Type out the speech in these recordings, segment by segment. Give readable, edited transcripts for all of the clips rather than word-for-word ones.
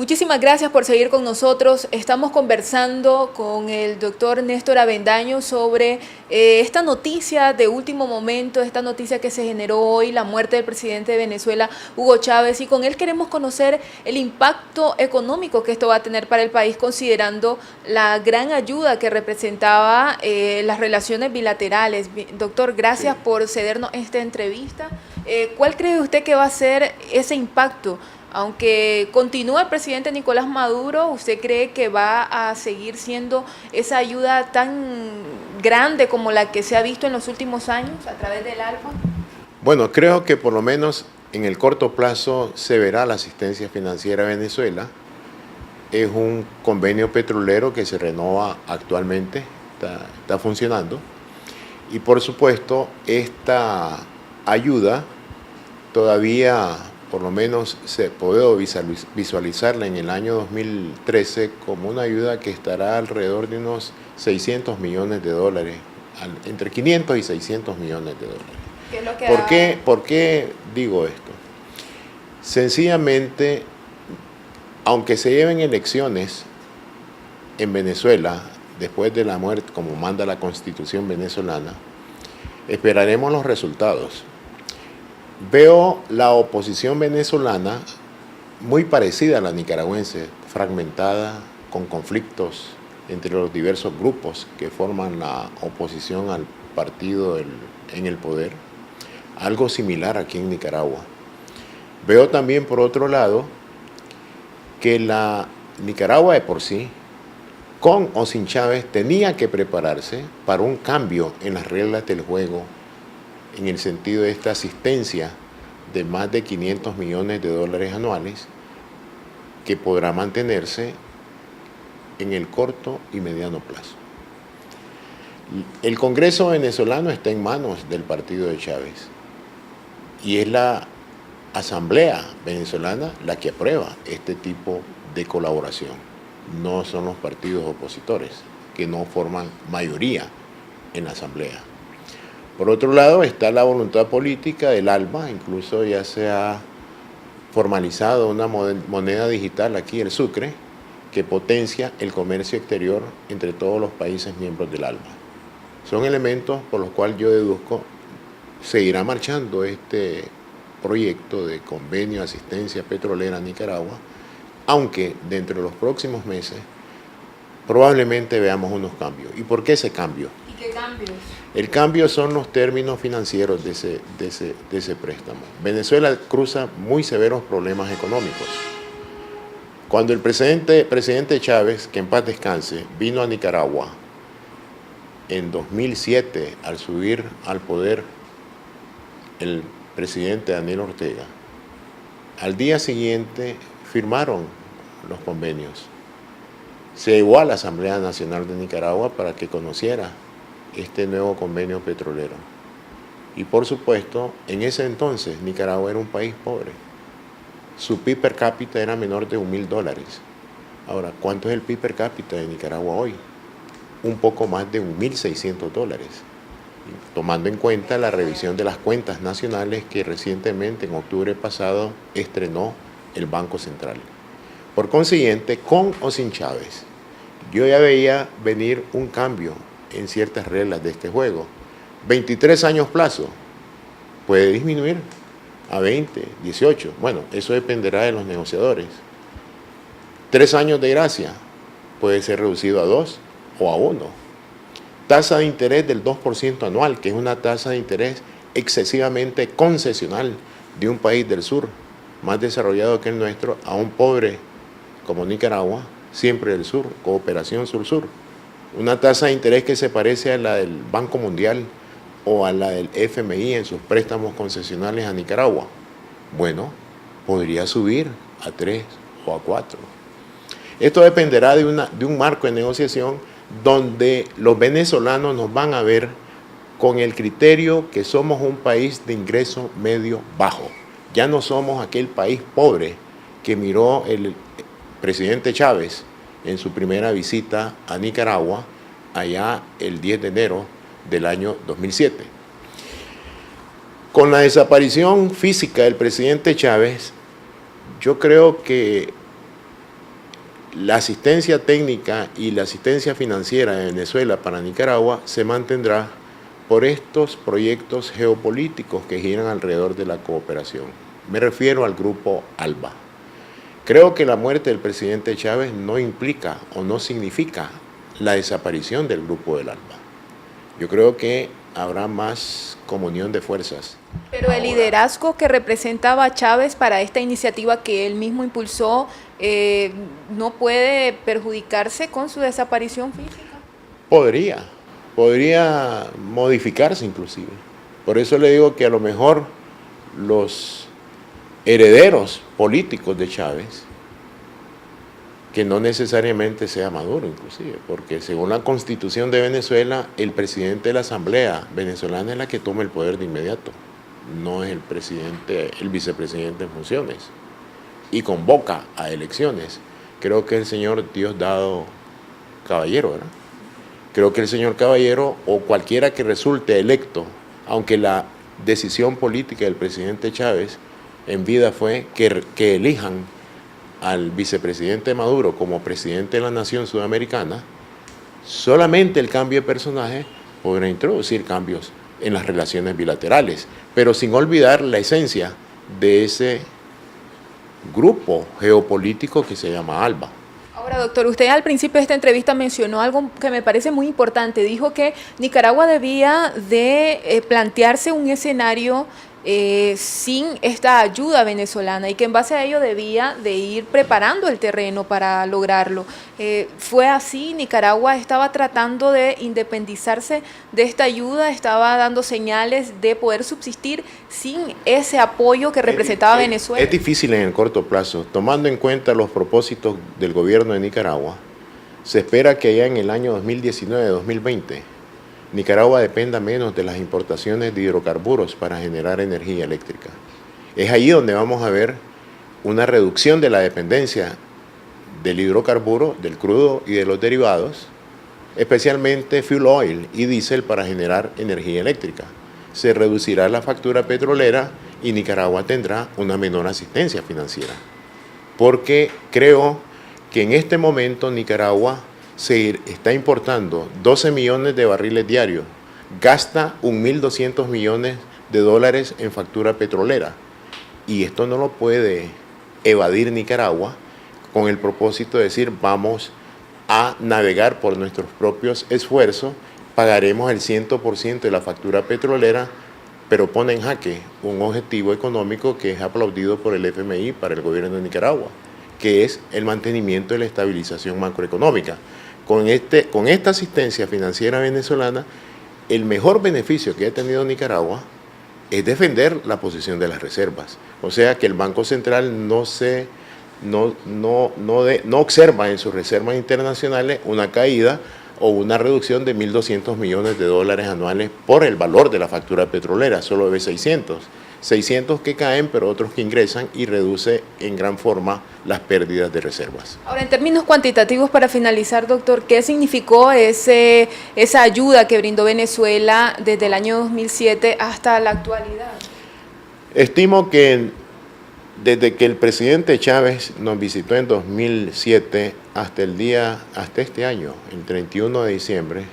Muchísimas gracias por seguir con nosotros. Estamos conversando con el doctor Néstor Avendaño sobre esta noticia de último momento, esta noticia que se generó hoy, la muerte del presidente de Venezuela, Hugo Chávez, y con él queremos conocer el impacto económico que esto va a tener para el país, considerando la gran ayuda que representaba las relaciones bilaterales. Doctor, gracias por cedernos esta entrevista. ¿Cuál cree usted que va a ser ese impacto? Aunque continúe el presidente Nicolás Maduro, ¿usted cree que va a seguir siendo esa ayuda tan grande como la que se ha visto en los últimos años a través del ALFA? Bueno, creo que por lo menos en el corto plazo se verá la asistencia financiera a Venezuela. Es un convenio petrolero que se renova actualmente, está funcionando. Y por supuesto, esta ayuda todavía, por lo menos se puede visualizarla en el año 2013 como una ayuda que estará alrededor de unos 600 millones de dólares, entre 500 y 600 millones de dólares. ¿Qué es lo que ¿Por qué digo esto? Sencillamente, aunque se lleven elecciones en Venezuela, después de la muerte, como manda la Constitución venezolana, esperaremos los resultados. Veo la oposición venezolana muy parecida a la nicaragüense, fragmentada, con conflictos entre los diversos grupos que forman la oposición al partido en el poder. Algo similar aquí en Nicaragua. Veo también, por otro lado, que la Nicaragua de por sí, con o sin Chávez, tenía que prepararse para un cambio en las reglas del juego, en el sentido de esta asistencia de más de 500 millones de dólares anuales que podrá mantenerse en el corto y mediano plazo. El Congreso venezolano está en manos del partido de Chávez y es la Asamblea venezolana la que aprueba este tipo de colaboración. No son los partidos opositores, que no forman mayoría en la Asamblea. Por otro lado está la voluntad política del ALBA, incluso ya se ha formalizado una moneda digital aquí, el Sucre, que potencia el comercio exterior entre todos los países miembros del ALBA. Son elementos por los cuales yo deduzco seguirá marchando este proyecto de convenio de asistencia petrolera a Nicaragua, aunque dentro de los próximos meses probablemente veamos unos cambios. ¿Y por qué ese cambio? ¿Y qué cambios? El cambio son los términos financieros de ese préstamo. Venezuela cruza muy severos problemas económicos. Cuando el presidente Chávez, que en paz descanse, vino a Nicaragua en 2007, al subir al poder el presidente Daniel Ortega, al día siguiente firmaron los convenios. Se llevó a la Asamblea Nacional de Nicaragua para que conociera este nuevo convenio petrolero. Y por supuesto, en ese entonces Nicaragua era un país pobre. Su PIB per cápita era menor de $1.000. Ahora, ¿cuánto es el PIB per cápita de Nicaragua hoy? Un poco más de $1.600. Tomando en cuenta la revisión de las cuentas nacionales que recientemente, en octubre pasado, estrenó el Banco Central. Por consiguiente, con o sin Chávez, yo ya veía venir un cambio en ciertas reglas de este juego. 23 años plazo, puede disminuir a 20, 18. Bueno, eso dependerá de los negociadores. 3 años de gracia, puede ser reducido a 2 o a 1. Tasa de interés del 2% anual, que es una tasa de interés excesivamente concesional de un país del sur, más desarrollado que el nuestro, a un pobre como Nicaragua, siempre del sur, cooperación sur-sur. Una tasa de interés que se parece a la del Banco Mundial o a la del FMI en sus préstamos concesionales a Nicaragua. Bueno, podría subir a 3 o a 4. Esto dependerá de un marco de negociación donde los venezolanos nos van a ver con el criterio que somos un país de ingreso medio bajo. Ya no somos aquel país pobre que miró el presidente Chávez en su primera visita a Nicaragua, allá el 10 de enero del año 2007. Con la desaparición física del presidente Chávez, yo creo que la asistencia técnica y la asistencia financiera de Venezuela para Nicaragua se mantendrá por estos proyectos geopolíticos que giran alrededor de la cooperación. Me refiero al grupo ALBA. Creo que la muerte del presidente Chávez no implica o no significa la desaparición del grupo del ALBA. Yo creo que habrá más comunión de fuerzas. Pero el liderazgo que representaba Chávez para esta iniciativa que él mismo impulsó no puede perjudicarse con su desaparición física. Podría modificarse inclusive. Por eso le digo que a lo mejor los herederos políticos de Chávez, que no necesariamente sea Maduro inclusive, porque según la Constitución de Venezuela, el presidente de la Asamblea venezolana es la que toma el poder de inmediato, no es el vicepresidente en funciones, y convoca a elecciones. Creo que el señor Diosdado Caballero, ¿verdad? Creo que el señor Caballero o cualquiera que resulte electo, aunque la decisión política del presidente Chávez en vida fue que elijan al vicepresidente Maduro como presidente de la nación sudamericana, solamente el cambio de personaje podrá introducir cambios en las relaciones bilaterales, pero sin olvidar la esencia de ese grupo geopolítico que se llama ALBA. Ahora, doctor, usted al principio de esta entrevista mencionó algo que me parece muy importante. Dijo que Nicaragua debía de plantearse un escenario sin esta ayuda venezolana y que en base a ello debía de ir preparando el terreno para lograrlo. ¿Fue así? ¿Nicaragua estaba tratando de independizarse de esta ayuda? ¿Estaba dando señales de poder subsistir sin ese apoyo que representaba Venezuela? Es difícil en el corto plazo. Tomando en cuenta los propósitos del gobierno de Nicaragua, se espera que ya en el año 2019-2020 Nicaragua dependa menos de las importaciones de hidrocarburos para generar energía eléctrica. Es ahí donde vamos a ver una reducción de la dependencia del hidrocarburo, del crudo y de los derivados, especialmente fuel oil y diésel para generar energía eléctrica. Se reducirá la factura petrolera y Nicaragua tendrá una menor asistencia financiera. Porque creo que en este momento Nicaragua se está importando 12 millones de barriles diarios, gasta 1.200 millones de dólares en factura petrolera y esto no lo puede evadir Nicaragua con el propósito de decir vamos a navegar por nuestros propios esfuerzos, pagaremos el 100% de la factura petrolera, pero pone en jaque un objetivo económico que es aplaudido por el FMI para el gobierno de Nicaragua, que es el mantenimiento de la estabilización macroeconómica. Con esta asistencia financiera venezolana, el mejor beneficio que ha tenido Nicaragua es defender la posición de las reservas. O sea, que el Banco Central no observa en sus reservas internacionales una caída o una reducción de 1.200 millones de dólares anuales por el valor de la factura petrolera, solo ve 600 que caen, pero otros que ingresan y reduce en gran forma las pérdidas de reservas. Ahora, en términos cuantitativos, para finalizar, doctor, ¿qué significó esa ayuda que brindó Venezuela desde el año 2007 hasta la actualidad? Estimo que desde que el presidente Chávez nos visitó en 2007 hasta este año, el 31 de diciembre,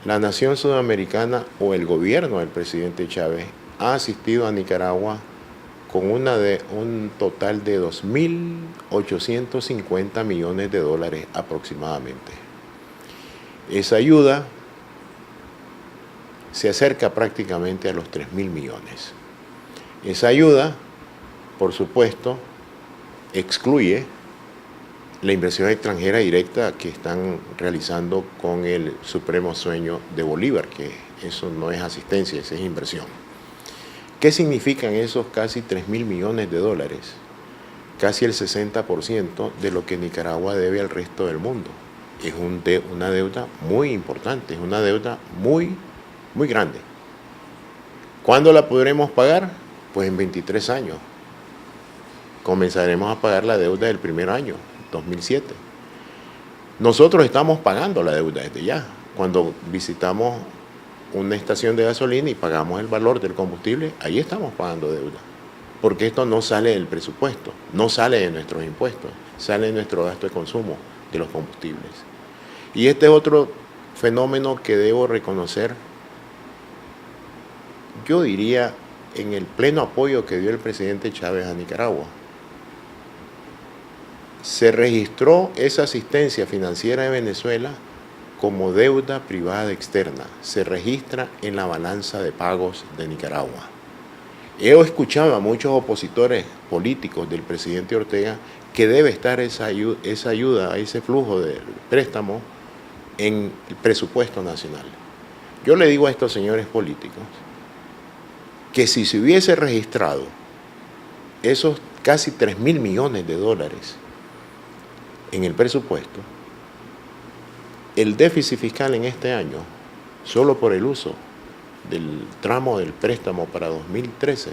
la nación sudamericana o el gobierno del presidente Chávez ha asistido a Nicaragua con un total de 2.850 millones de dólares aproximadamente. Esa ayuda se acerca prácticamente a los 3.000 millones. Esa ayuda, por supuesto, excluye la inversión extranjera directa que están realizando con el supremo sueño de Bolívar, que eso no es asistencia, eso es inversión. ¿Qué significan esos casi 3.000 millones de dólares? Casi el 60% de lo que Nicaragua debe al resto del mundo. Es una deuda muy importante, es una deuda muy, muy grande. ¿Cuándo la podremos pagar? Pues en 23 años. Comenzaremos a pagar la deuda del primer año, 2007. Nosotros estamos pagando la deuda desde ya. Cuando visitamos una estación de gasolina y pagamos el valor del combustible, ahí estamos pagando deuda. porque esto no sale del presupuesto, no sale de nuestros impuestos, sale de nuestro gasto de consumo de los combustibles. Y este es otro fenómeno que debo reconocer, yo diría, en el pleno apoyo que dio el presidente Chávez a Nicaragua. Se registró esa asistencia financiera de Venezuela como deuda privada externa, se registra en la balanza de pagos de Nicaragua. He escuchado a muchos opositores políticos del presidente Ortega que debe estar esa ayuda, ese flujo de préstamo en el presupuesto nacional. Yo le digo a estos señores políticos que si se hubiese registrado esos casi 3.000 millones de dólares en el presupuesto, el déficit fiscal en este año, solo por el uso del tramo del préstamo para 2013,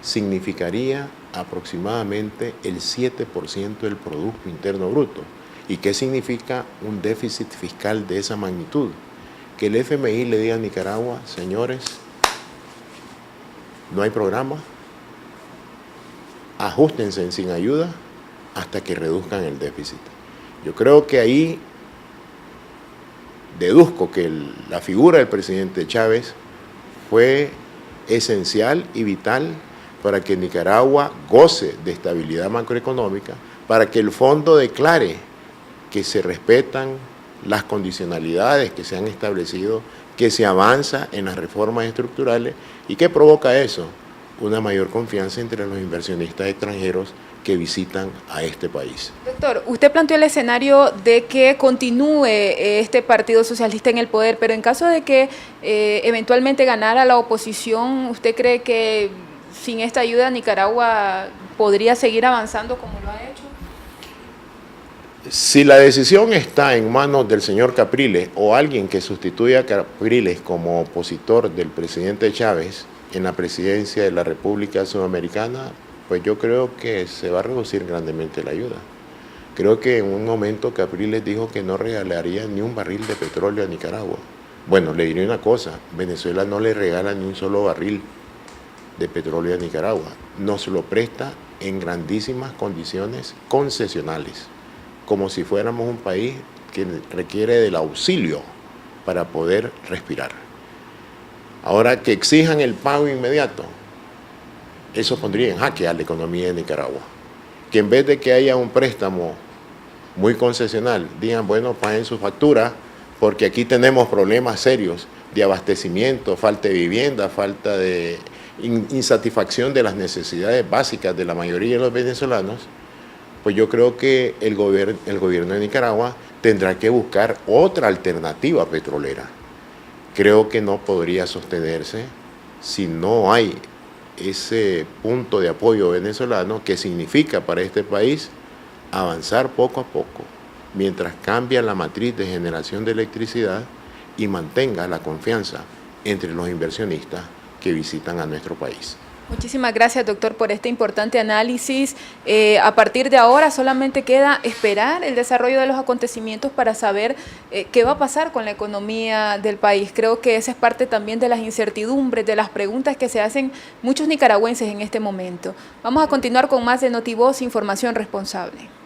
significaría aproximadamente el 7% del Producto Interno Bruto. ¿Y qué significa un déficit fiscal de esa magnitud? Que el FMI le diga a Nicaragua, señores, no hay programa, ajustense sin ayuda hasta que reduzcan el déficit. Yo creo que ahí deduzco que la figura del presidente Chávez fue esencial y vital para que Nicaragua goce de estabilidad macroeconómica, para que el fondo declare que se respetan las condicionalidades que se han establecido, que se avanza en las reformas estructurales. ¿Y qué provoca eso? Una mayor confianza entre los inversionistas extranjeros que visitan a este país. Doctor, usted planteó el escenario de que continúe este Partido Socialista en el poder, pero en caso de que eventualmente ganara la oposición, ¿usted cree que sin esta ayuda Nicaragua podría seguir avanzando como lo ha hecho? Si la decisión está en manos del señor Capriles o alguien que sustituya a Capriles como opositor del presidente Chávez en la presidencia de la República Sudamericana, pues yo creo que se va a reducir grandemente la ayuda. Creo que en un momento Capriles dijo que no regalaría ni un barril de petróleo a Nicaragua. Bueno, le diré una cosa, Venezuela no le regala ni un solo barril de petróleo a Nicaragua, nos lo presta en grandísimas condiciones concesionales, como si fuéramos un país que requiere del auxilio para poder respirar. Ahora, que exijan el pago inmediato, eso pondría en jaque a la economía de Nicaragua. Que en vez de que haya un préstamo muy concesional, digan, bueno, paguen su factura, porque aquí tenemos problemas serios de abastecimiento, falta de vivienda, falta de insatisfacción de las necesidades básicas de la mayoría de los venezolanos. Pues yo creo que el gobierno de Nicaragua tendrá que buscar otra alternativa petrolera. Creo que no podría sostenerse si no hay ese punto de apoyo venezolano que significa para este país avanzar poco a poco, mientras cambia la matriz de generación de electricidad y mantenga la confianza entre los inversionistas que visitan a nuestro país. Muchísimas gracias, doctor, por este importante análisis. A partir de ahora solamente queda esperar el desarrollo de los acontecimientos para saber qué va a pasar con la economía del país. Creo que esa es parte también de las incertidumbres, de las preguntas que se hacen muchos nicaragüenses en este momento. Vamos a continuar con más de NotiVoz, información responsable.